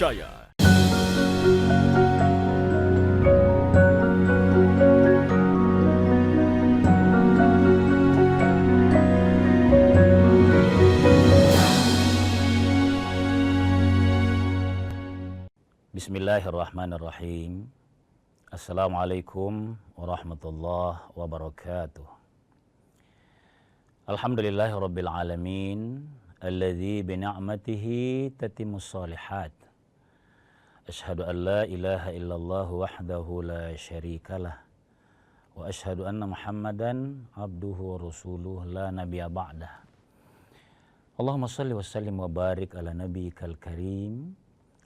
terpercaya. Bismillahirrahmanirrahim. Assalamualaikum warahmatullahi wabarakatuh. Alhamdulillahirabbil alamin alladzi bi ni'matihi tatimmus shalihat. Asyhadu an la ilaha illallah wahdahu la syarikalah wa asyhadu anna Muhammadan abduhu wa rasuluh la nabiyya ba'dah. Allahumma shalli wa sallim wa barik ala nabiyyikal karim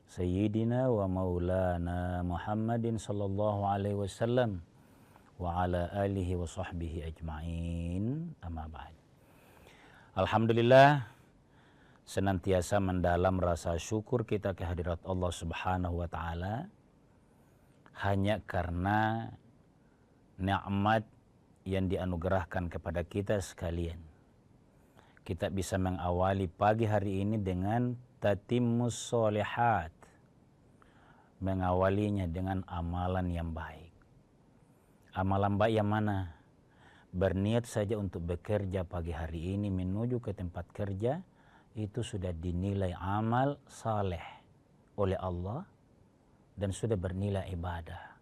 Sayyidina wa maulana Muhammadin sallallahu alaihi wasallam wa ala alihi wa sahbihi ajma'in, amma ba'd. Alhamdulillah, senantiasa mendalam rasa syukur kita kehadirat Allah subhanahu wa ta'ala hanya karena nikmat yang dianugerahkan kepada kita sekalian. Kita bisa mengawali pagi hari ini dengan tatimmus sholihat, mengawalinya dengan amalan yang baik. Amalan baik yang mana? Berniat saja untuk bekerja pagi hari ini menuju ke tempat kerja, itu sudah dinilai amal saleh oleh Allah dan sudah bernilai ibadah.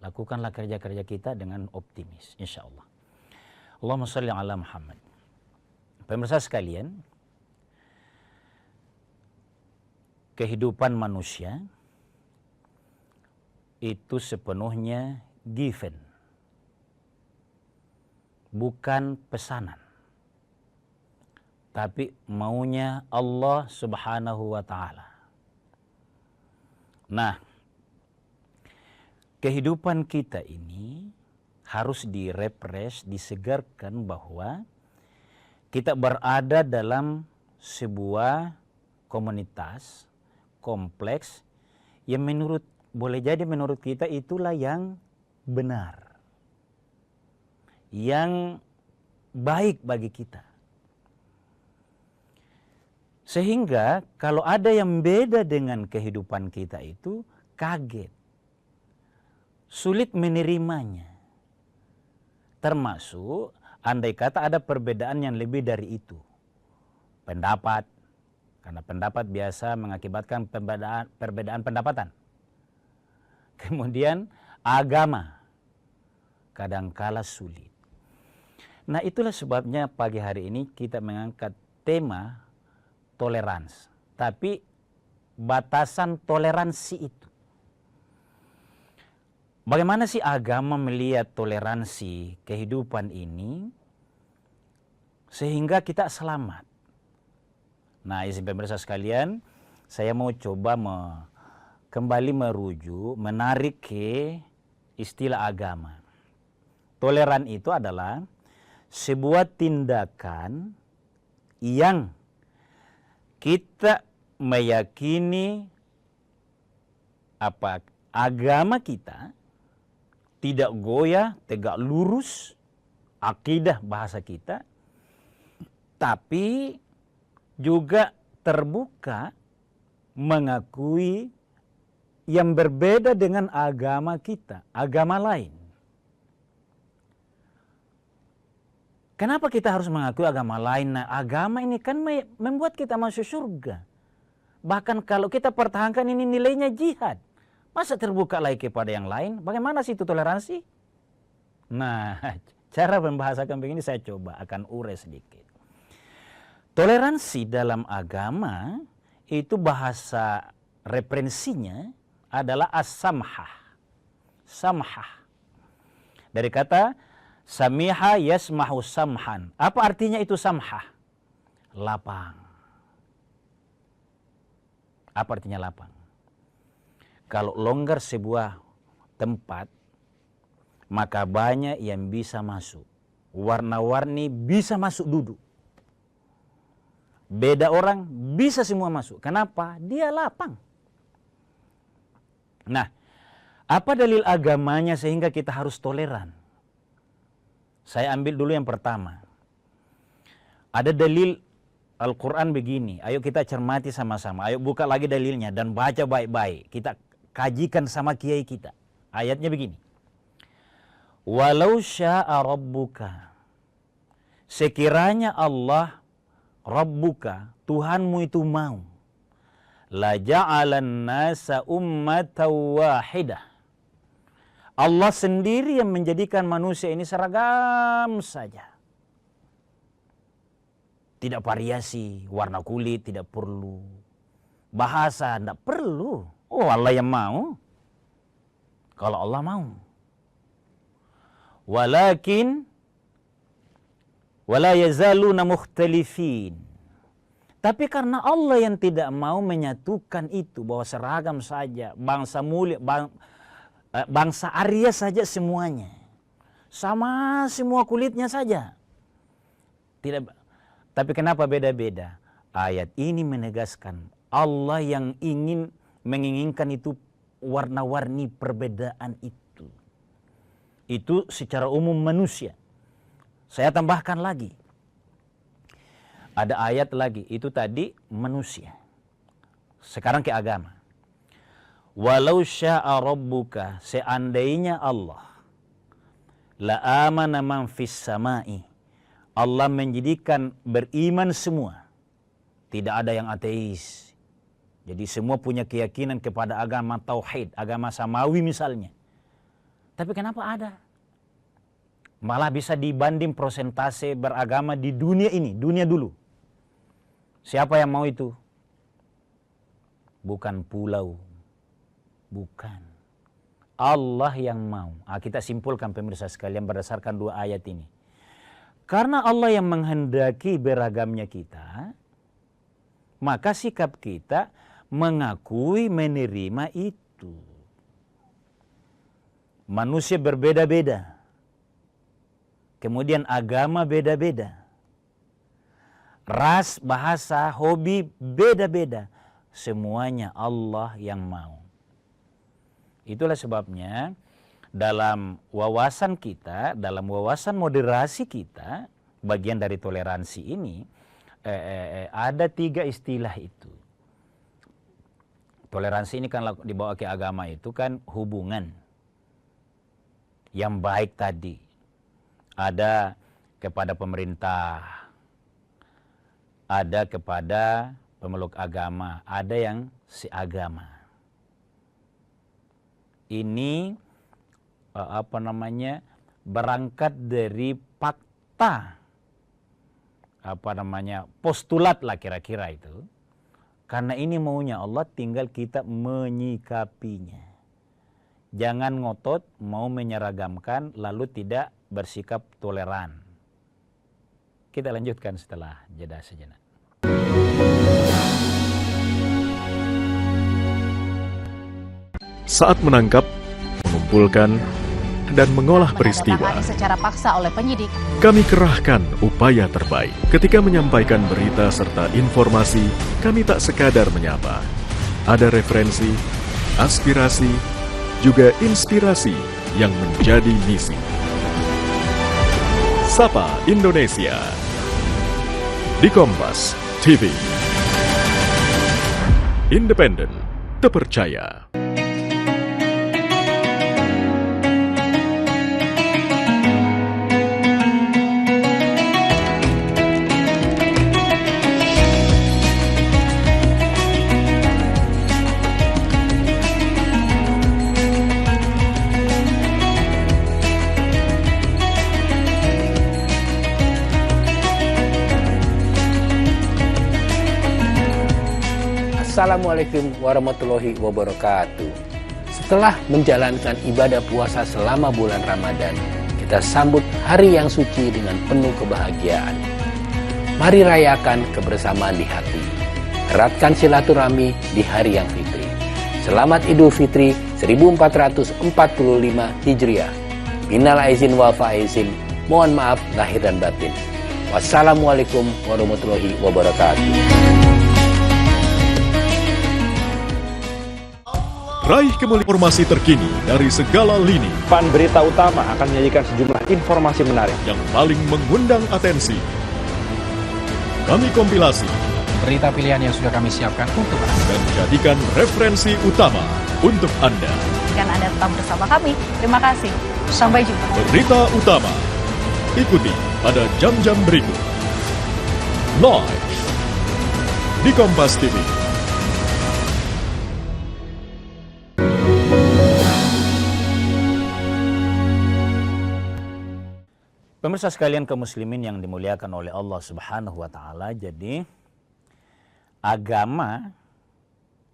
Lakukanlah kerja-kerja kita dengan optimis, insya Allah. Allahumma shalli ala Muhammad. Pemirsa sekalian, kehidupan manusia itu sepenuhnya given, bukan pesanan, tapi maunya Allah subhanahu wa ta'ala. Nah, kehidupan kita ini harus direfresh, disegarkan bahwa kita berada dalam sebuah komunitas, kompleks, yang boleh jadi menurut kita itulah yang benar, yang baik bagi kita. Sehingga kalau ada yang beda dengan kehidupan kita itu kaget, sulit menerimanya. Termasuk andai kata ada perbedaan yang lebih dari itu. Pendapat, karena pendapat biasa mengakibatkan perbedaan pendapatan. Kemudian agama, kadangkala sulit. Nah, itulah sebabnya pagi hari ini kita mengangkat tema toleransi. Tapi batasan toleransi itu. Bagaimana sih agama melihat toleransi kehidupan ini sehingga kita selamat? Nah, izin pemirsa sekalian, saya mau coba kembali merujuk, menarik ke istilah agama. Toleran itu adalah sebuah tindakan yang kita meyakini agama kita tidak goyah, tegak lurus, akidah bahasa kita, tapi juga terbuka mengakui yang berbeda dengan agama kita, agama lain. Kenapa kita harus mengakui agama lain? Nah, agama ini kan membuat kita masuk surga. Bahkan kalau kita pertahankan ini nilainya jihad. Masa terbuka lagi kepada yang lain? Bagaimana sih itu toleransi? Nah, cara membahasakan begini saya coba akan urai sedikit. Toleransi dalam agama itu bahasa referensinya adalah as-samhah. Samhah. Dari kata samiha yasmahu samhan. Apa artinya itu samhah? Lapang. Apa artinya lapang? Kalau longgar sebuah tempat, maka banyak yang bisa masuk. Warna-warni bisa masuk duduk. Beda orang bisa semua masuk. Kenapa? Dia lapang. Nah, apa dalil agamanya sehingga kita harus toleran? Saya ambil dulu yang pertama. Ada dalil Al-Quran begini, ayo kita cermati sama-sama, ayo buka lagi dalilnya dan baca baik-baik. Kita kajikan sama kiai kita. Ayatnya begini. Walau sya'a rabbuka, sekiranya Allah Rabbuka, Tuhanmu itu mau, la ja'alan nasa ummatan wahidah. Allah sendiri yang menjadikan manusia ini seragam saja. Tidak variasi, warna kulit tidak perlu. Bahasa tidak perlu. Oh, Allah yang mau. Kalau Allah mau. Walakin wala yazaluna mukhtalifin. Tapi karena Allah yang tidak mau menyatukan itu, bahwa seragam saja, bangsa mulia, bangsa Arya saja semuanya. Sama semua kulitnya saja. Tidak. Tapi kenapa beda-beda? Ayat ini menegaskan Allah yang menginginkan itu warna-warni perbedaan itu. Itu secara umum manusia. Saya tambahkan lagi. Ada ayat lagi, itu tadi manusia. Sekarang ke agama. Walau sya'a rabbuka, seandainya Allah, la amana man fis samai, Allah menjadikan beriman semua. Tidak ada yang ateis. Jadi semua punya keyakinan kepada agama tauhid, agama samawi misalnya. Tapi kenapa ada? Malah bisa dibanding persentase beragama di dunia ini, dunia dulu. Siapa yang mau itu? Bukan pulau. Bukan. Allah yang mau. Kita simpulkan pemirsa sekalian berdasarkan dua ayat ini. Karena Allah yang menghendaki beragamnya kita, maka sikap kita mengakui menerima itu. Manusia berbeda-beda. Kemudian agama beda-beda. Ras, bahasa, hobi beda-beda. Semuanya Allah yang mau. Itulah sebabnya dalam wawasan kita, dalam wawasan moderasi kita, bagian dari toleransi ini, ada 3 istilah itu. Toleransi ini kan dibawa ke agama itu kan hubungan yang baik tadi. Ada kepada pemerintah, ada kepada pemeluk agama, ada yang seagama. Ini berangkat dari fakta, postulat lah kira-kira itu. Karena ini maunya Allah, tinggal kita menyikapinya. Jangan ngotot mau menyeragamkan lalu tidak bersikap toleran. Kita lanjutkan setelah jeda sejenak. Saat menangkap, mengumpulkan, dan mengolah peristiwa, secara paksa oleh penyidik, kami kerahkan upaya terbaik. Ketika menyampaikan berita serta informasi, kami tak sekadar menyapa. Ada referensi, aspirasi, juga inspirasi yang menjadi misi. Sapa Indonesia di Kompas TV. Independen, terpercaya. Assalamualaikum warahmatullahi wabarakatuh. Setelah menjalankan ibadah puasa selama bulan Ramadan, kita sambut hari yang suci dengan penuh kebahagiaan. Mari rayakan kebersamaan di hati. Eratkan silaturahmi di hari yang fitri. Selamat Idul Fitri 1445 Hijriah. Minal aizin wal faizin. Mohon maaf lahir dan batin. Wassalamualaikum warahmatullahi wabarakatuh. Raih kemuliaan informasi terkini dari segala lini Pan Berita Utama akan menyajikan sejumlah informasi menarik yang paling mengundang atensi. Kami kompilasi berita pilihan yang sudah kami siapkan untuk Anda. dan jadikan referensi utama untuk Anda. Dan Anda tetap bersama kami. Terima kasih. Sampai jumpa. Berita utama. Ikuti pada jam-jam berikut. Live di Kompas TV. Pemirsa sekalian kaum muslimin yang dimuliakan oleh Allah Subhanahu wa taala, jadi agama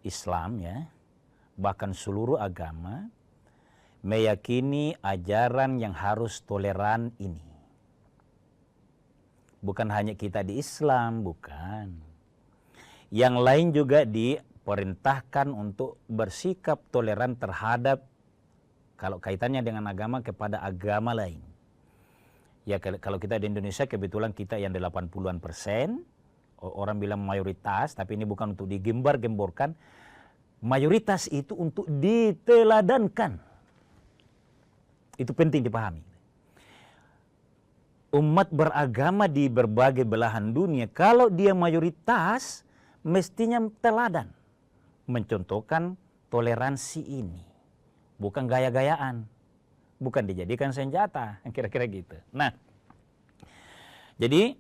Islam ya, bahkan seluruh agama meyakini ajaran yang harus toleran ini. Bukan hanya kita di Islam, bukan. Yang lain juga diperintahkan untuk bersikap toleran terhadap, kalau kaitannya dengan agama, kepada agama lain. Ya kalau kita di Indonesia kebetulan kita yang 80-an%, orang bilang mayoritas, tapi ini bukan untuk digembar-gemborkan. Mayoritas itu untuk diteladankan. Itu penting dipahami. Umat beragama di berbagai belahan dunia, kalau dia mayoritas, mestinya teladan. Mencontohkan toleransi ini. Bukan gaya-gayaan. Bukan dijadikan senjata, kira-kira gitu. Nah, jadi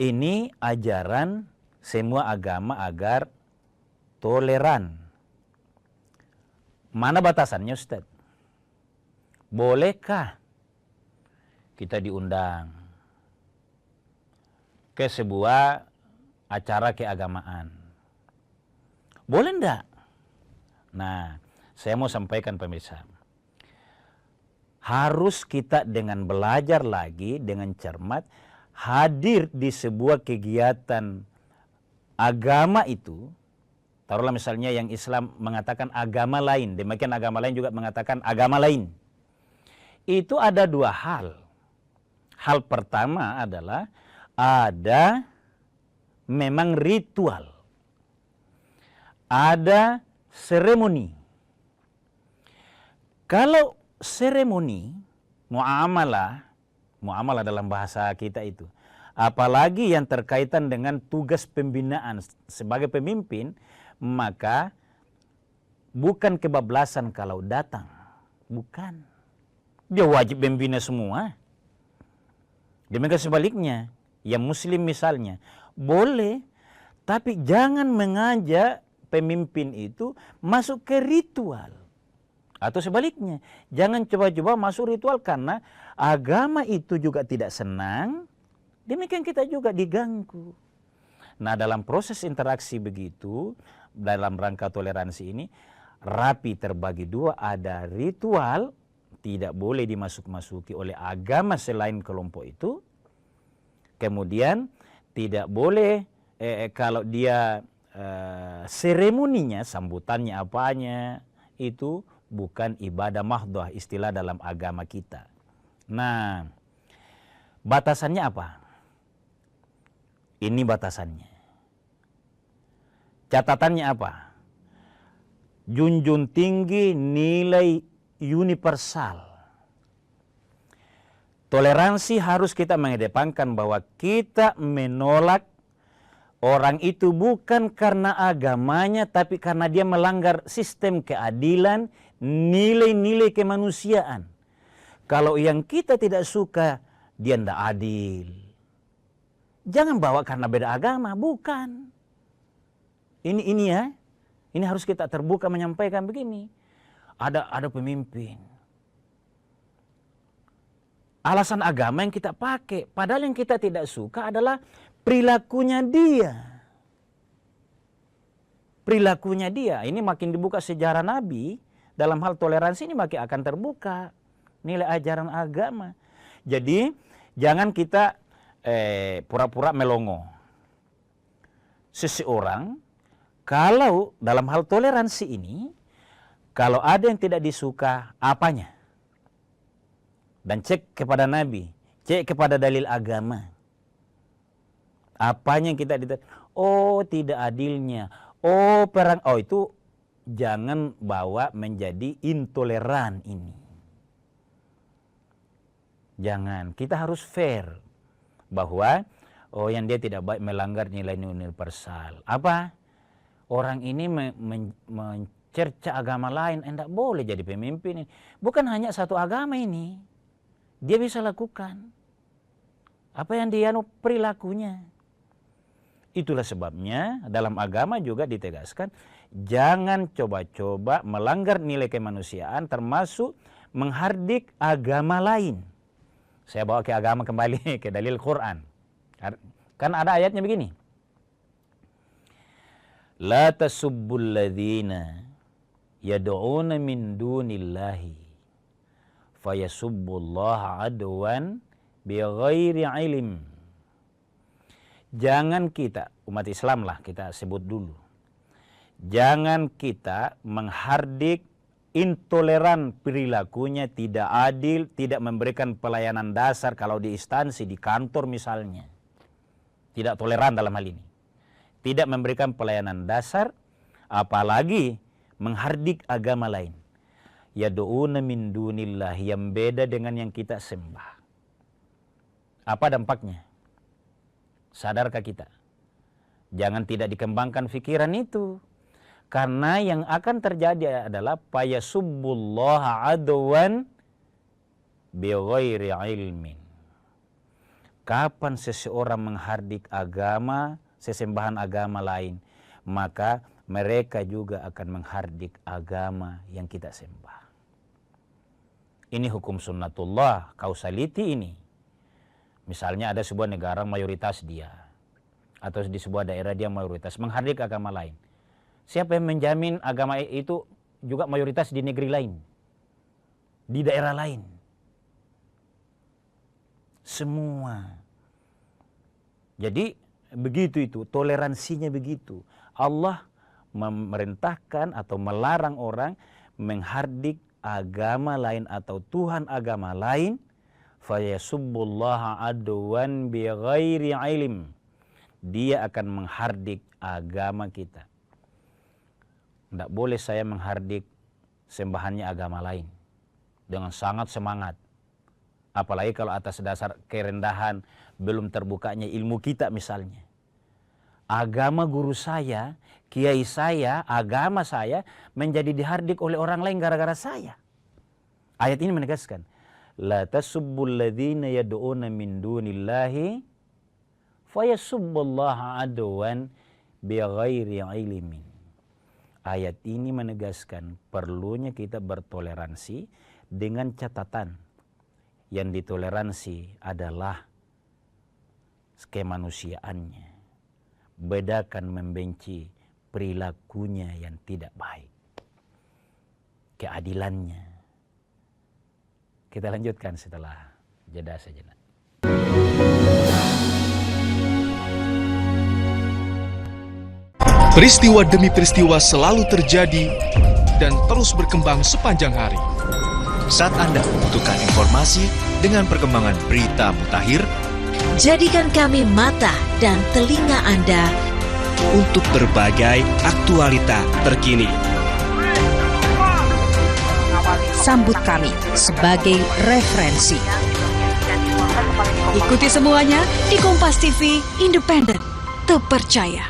ini ajaran semua agama agar toleran. Mana batasannya, Ustaz? Bolehkah kita diundang ke sebuah acara keagamaan? Boleh enggak? Nah, saya mau sampaikan pemirsa. Harus kita dengan belajar lagi, dengan cermat, hadir di sebuah kegiatan agama itu. Taruhlah misalnya yang Islam mengatakan agama lain, demikian agama lain juga mengatakan agama lain. Itu ada dua hal. Hal pertama adalah ada memang ritual. Ada seremoni. Kalau seremoni, muamalah dalam bahasa kita itu, apalagi yang terkaitan dengan tugas pembinaan sebagai pemimpin, maka bukan kebablasan kalau datang. Bukan. Dia wajib membina semua. Demikian sebaliknya, yang muslim misalnya, boleh, tapi jangan mengajak pemimpin itu masuk ke ritual. Atau sebaliknya, jangan coba-coba masuk ritual karena agama itu juga tidak senang, demikian kita juga diganggu. Nah, dalam proses interaksi begitu, dalam rangka toleransi ini, rapi terbagi dua, ada ritual, tidak boleh dimasuk-masuki oleh agama selain kelompok itu. Kemudian tidak boleh, kalau dia seremoninya, sambutannya apanya, itu bukan ibadah mahdhah, istilah dalam agama kita. Nah, batasannya apa? Ini batasannya. Catatannya apa? Junjung tinggi nilai universal. Toleransi harus kita mengedepankan bahwa kita menolak orang itu bukan karena agamanya, tapi karena dia melanggar sistem keadilan, nilai-nilai kemanusiaan. Kalau yang kita tidak suka, dia tidak adil. Jangan bawa karena beda agama, bukan. Ini ya, ini harus kita terbuka menyampaikan begini. Ada pemimpin. Alasan agama yang kita pakai, padahal yang kita tidak suka adalah perilakunya dia. Perilakunya dia. Ini makin dibuka sejarah Nabi, dalam hal toleransi ini makin akan terbuka nilai ajaran agama. Jadi jangan kita pura-pura melongo. Seseorang kalau dalam hal toleransi ini, kalau ada yang tidak disuka, apanya? Dan cek kepada Nabi, cek kepada dalil agama. Apanya yang kita oh tidak adilnya, oh perang, oh itu jangan bawa menjadi intoleran ini. Jangan, kita harus fair bahwa Oh, yang dia tidak baik melanggar nilai universal. Apa? Orang ini mencerca agama lain, tidak boleh jadi pemimpin. Bukan hanya satu agama ini. Dia bisa lakukan. Apa yang dia perilakunya. Itulah sebabnya dalam agama juga ditegaskan, jangan coba-coba melanggar nilai kemanusiaan termasuk menghardik agama lain. Saya bawa ke agama kembali, ke dalil Quran. Kan ada ayatnya begini. La tasubbul ladzina yad'una min dunillahi fayasubbullaha adwan bighairi ilm. Jangan kita, umat Islam lah kita sebut dulu. Jangan kita menghardik intoleran perilakunya, tidak adil, tidak memberikan pelayanan dasar kalau di instansi, di kantor misalnya. Tidak toleran dalam hal ini. Tidak memberikan pelayanan dasar, apalagi menghardik agama lain. Yad'una min dunillah, yang beda dengan yang kita sembah. Apa dampaknya? Sadarkah kita? Jangan tidak dikembangkan pikiran itu. Karena yang akan terjadi adalah payasubbullaha adwan bighairi ilmin. Kapan seseorang menghardik agama, sesembahan agama lain, maka mereka juga akan menghardik agama yang kita sembah. Ini hukum sunnatullah, kausaliti ini. Misalnya ada sebuah negara mayoritas dia, atau di sebuah daerah dia mayoritas, menghardik agama lain. Siapa yang menjamin agama itu juga mayoritas di negeri lain, di daerah lain? Semua. Jadi begitu itu, toleransinya begitu. Allah memerintahkan atau melarang orang menghardik agama lain atau Tuhan agama lain. Fayasubbullaha adwan bighairi ilm. Dia akan menghardik agama kita. Tidak boleh saya menghardik sembahannya agama lain dengan sangat semangat. Apalagi kalau atas dasar kerendahan, belum terbukanya ilmu kita misalnya. Agama guru saya, kiai saya, agama saya menjadi dihardik oleh orang lain gara-gara saya. Ayat ini menegaskan, la tasubbul ladzina yad'una min dunillahi fayasubbullaha adwan bighairi ilmin. Ayat ini menegaskan perlunya kita bertoleransi dengan catatan. Yang ditoleransi adalah kemanusiaannya. Bedakan membenci perilakunya yang tidak baik. Keadilannya. Kita lanjutkan setelah jeda sejenak. Peristiwa demi peristiwa selalu terjadi dan terus berkembang sepanjang hari. Saat Anda membutuhkan informasi dengan perkembangan berita mutakhir, jadikan kami mata dan telinga Anda untuk berbagai aktualita terkini. Sambut kami sebagai referensi. Ikuti semuanya di Kompas TV, independen, terpercaya.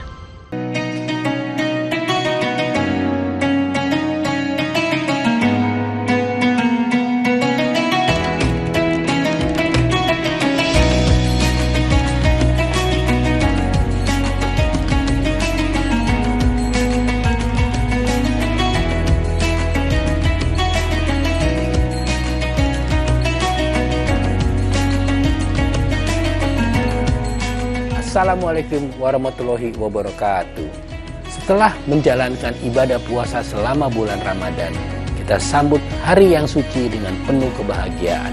Assalamualaikum warahmatullahi wabarakatuh. Setelah menjalankan ibadah puasa selama bulan Ramadan, kita sambut hari yang suci dengan penuh kebahagiaan.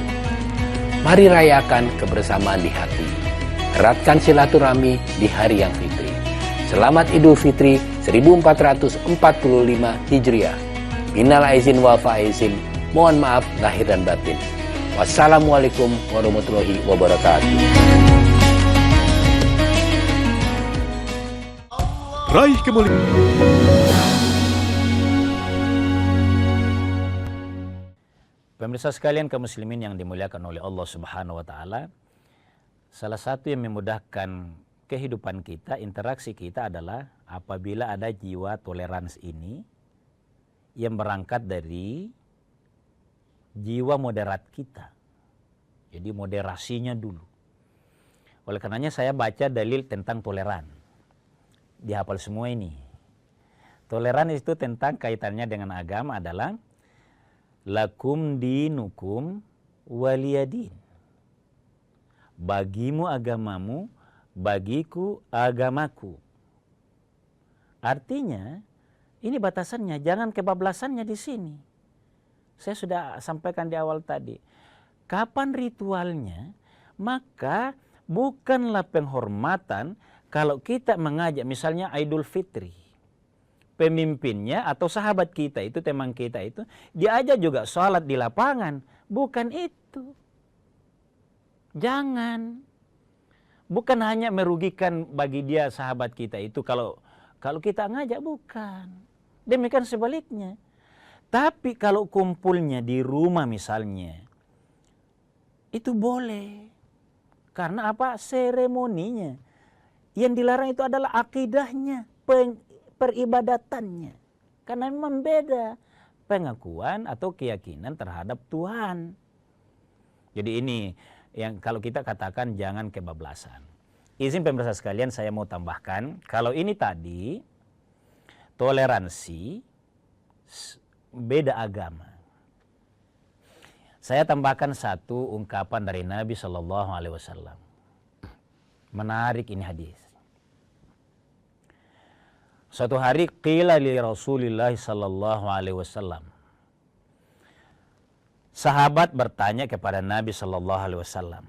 Mari rayakan kebersamaan di hati. Eratkan silaturahmi di hari yang fitri. Selamat Idul Fitri 1445 Hijriah. Minal aizin wal faizin. Mohon maaf lahir dan batin. Wassalamualaikum warahmatullahi wabarakatuh. Raih kemuliaan. Pemirsa sekalian kaum muslimin yang dimuliakan oleh Allah Subhanahu wa taala, salah satu yang memudahkan kehidupan kita, interaksi kita adalah apabila ada jiwa toleransi ini yang berangkat dari jiwa moderat kita. Jadi moderasinya dulu. Oleh karenanya saya baca dalil tentang toleran. Dihafal semua ini. Toleran itu tentang kaitannya dengan agama adalah lakum dinukum waliyadin. Bagimu agamamu, bagiku agamaku. Artinya, ini batasannya, jangan kebablasannya di sini. Saya sudah sampaikan di awal tadi. Kapan ritualnya? Maka bukanlah penghormatan kalau kita mengajak misalnya Idul Fitri. Pemimpinnya atau sahabat kita itu, teman kita itu, diajak juga sholat di lapangan. Bukan itu. Jangan. Bukan hanya merugikan bagi dia sahabat kita itu kalau kita ngajak, bukan. Demikian sebaliknya. Tapi kalau kumpulnya di rumah misalnya, itu boleh. Karena apa? Seremoninya. Yang dilarang itu adalah akidahnya, peribadatannya. Karena memang beda pengakuan atau keyakinan terhadap Tuhan. Jadi ini yang kalau kita katakan jangan kebablasan. Izin pemirsa sekalian, saya mau tambahkan, kalau ini tadi toleransi beda agama. Saya tambahkan satu ungkapan dari Nabi SAW. Menarik ini hadis. Suatu hari qila li Rasulillah SAW. Sahabat bertanya kepada Nabi SAW.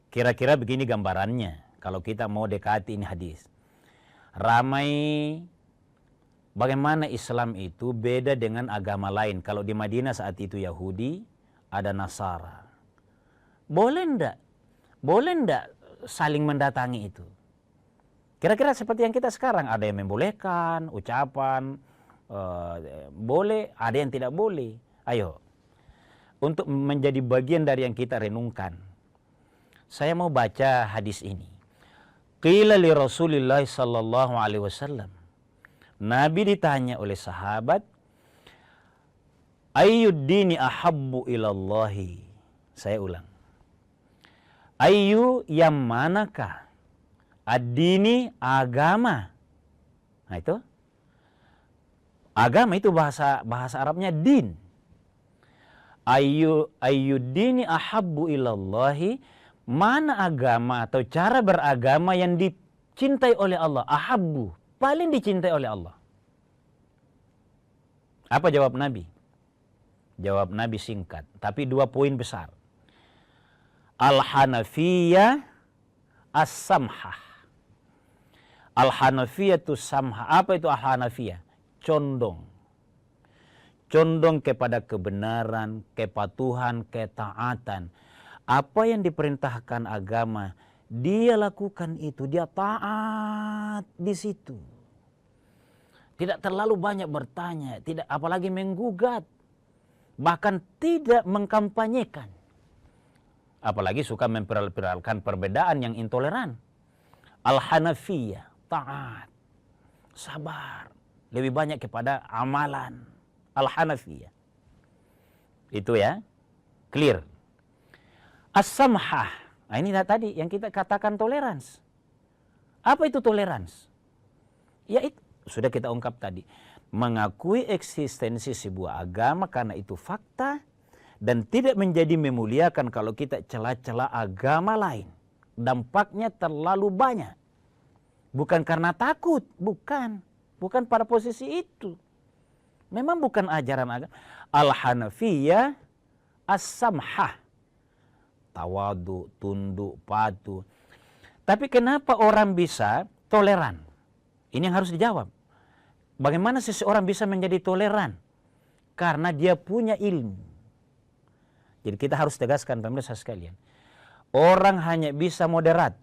Kira-kira begini gambarannya kalau kita mau dekati ini hadis. Ramai bagaimana Islam itu beda dengan agama lain. Kalau di Madinah saat itu Yahudi, ada Nasara. Boleh ndak? Boleh ndak saling mendatangi itu? Kira-kira seperti yang kita sekarang, ada yang membolehkan, ucapan, boleh, ada yang tidak boleh. Ayo, untuk menjadi bagian dari yang kita renungkan, saya mau baca hadis ini. Qila li Rasulillah sallallahu alaihi wasallam. Nabi ditanya oleh sahabat, ayyud dini ahabbu ilallahi. Saya ulang. Ayyu yang manakah? Ad-dini agama. Nah itu. Agama itu bahasa Arabnya din. Ayyuddini ahabbu ilallahi, mana agama atau cara beragama yang dicintai oleh Allah? Ahabbu, paling dicintai oleh Allah. Apa jawab Nabi? Jawab Nabi singkat, tapi 2 poin besar. Al-Hanafiyah as-samhah. Al-Hanafiyah itu samhah. Apa itu Al-Hanafiyah? Condong. Condong kepada kebenaran, kepatuhan, ketaatan. Apa yang diperintahkan agama, dia lakukan itu, dia taat di situ. Tidak terlalu banyak bertanya, tidak apalagi menggugat, bahkan tidak mengkampanyekan. Apalagi suka memperalkan perbedaan yang intoleran. Al-Hanafiyah, taat, sabar, lebih banyak kepada amalan. Al-Hanafiyah. Itu ya, clear. As-samhah. Nah ini tadi yang kita katakan tolerans. Apa itu tolerans? Ya itu sudah kita ungkap tadi. Mengakui eksistensi sebuah agama karena itu fakta dan tidak menjadi memuliakan kalau kita celah-celah agama lain. Dampaknya terlalu banyak. Bukan karena takut, bukan. Bukan pada posisi itu. Memang bukan ajaran agama. Al-Hanafiyah as-samhah. Tawadu, tunduk, patuh. Tapi kenapa orang bisa toleran? Ini yang harus dijawab. Bagaimana seseorang bisa menjadi toleran? Karena dia punya ilmu. Jadi kita harus tegaskan pemirsa sekalian. Orang hanya bisa moderat,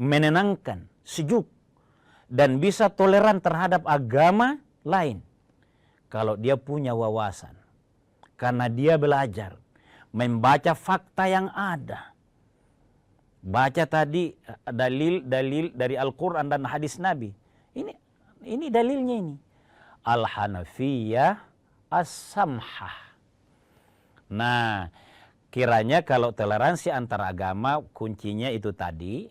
menenangkan, sejuk, dan bisa toleran terhadap agama lain kalau dia punya wawasan, karena dia belajar membaca fakta yang ada, Baca tadi dalil dari Al-Quran dan hadis Nabi. Ini dalilnya ini. Al-Hanafiyah As-Samhah. Nah, kiranya kalau toleransi antar agama kuncinya itu tadi,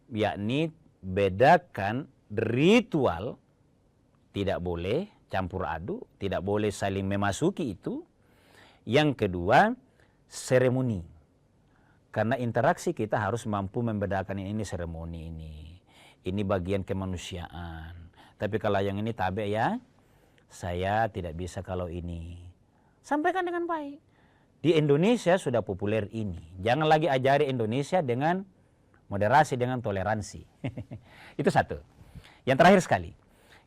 yakni bedakan ritual, tidak boleh campur aduk, tidak boleh saling memasuki itu. Yang kedua, seremoni. Karena interaksi kita harus mampu membedakan ini seremoni ini bagian kemanusiaan. Tapi kalau yang ini tabe ya, saya tidak bisa kalau ini. Sampaikan dengan baik. Di Indonesia sudah populer ini. Jangan lagi ajari Indonesia dengan moderasi, dengan toleransi. Itu satu. Yang terakhir sekali,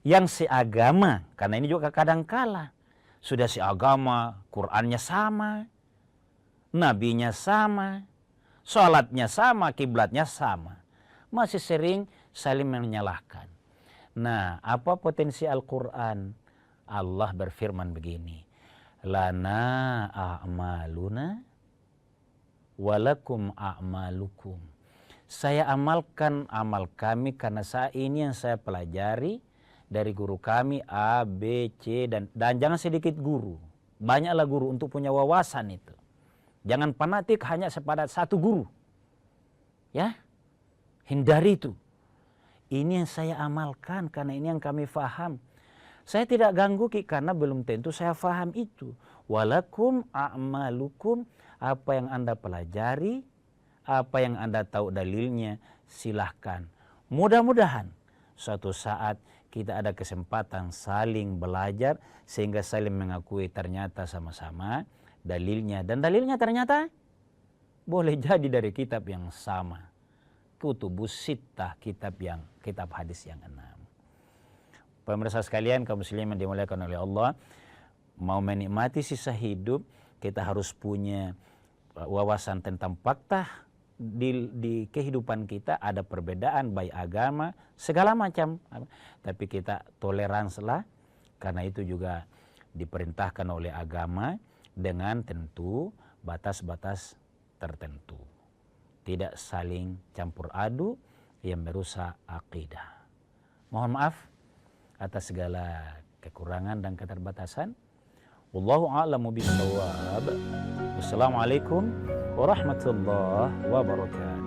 yang seagama, karena ini juga kadang kala sudah seagama, Qur'annya sama, nabinya sama, sholatnya sama, kiblatnya sama, masih sering saling menyalahkan. Nah, apa potensi Al-Quran? Allah berfirman begini, lana a'maluna walakum a'malukum. Saya amalkan amal kami karena saat ini yang saya pelajari dari guru kami A, B, C, dan jangan sedikit guru. Banyaklah guru untuk punya wawasan itu. Jangan fanatik hanya pada satu guru. Ya, hindari itu. Ini yang saya amalkan karena ini yang kami faham. Saya tidak ganggu karena belum tentu saya faham itu. Walakum a'malukum, apa yang Anda pelajari, apa yang Anda tahu dalilnya, silahkan. Mudah-mudahan suatu saat kita ada kesempatan saling belajar sehingga saling mengakui ternyata sama-sama dalilnya. Dan dalilnya ternyata boleh jadi dari kitab yang sama. Kutubus Sittah, kitab hadis yang 6. Pemirsa sekalian, kaum muslimin yang dimuliakan oleh Allah, mau menikmati sisa hidup, kita harus punya wawasan tentang fakta di kehidupan kita. Ada perbedaan baik agama, segala macam. Tapi kita toleransilah, karena itu juga diperintahkan oleh agama dengan tentu batas-batas tertentu. Tidak saling campur aduk yang merusak akidah. Mohon maaf atas segala kekurangan dan keterbatasan. Wallahu a'lamu bishawab. Wassalamualaikum warahmatullahi wabarakatuh.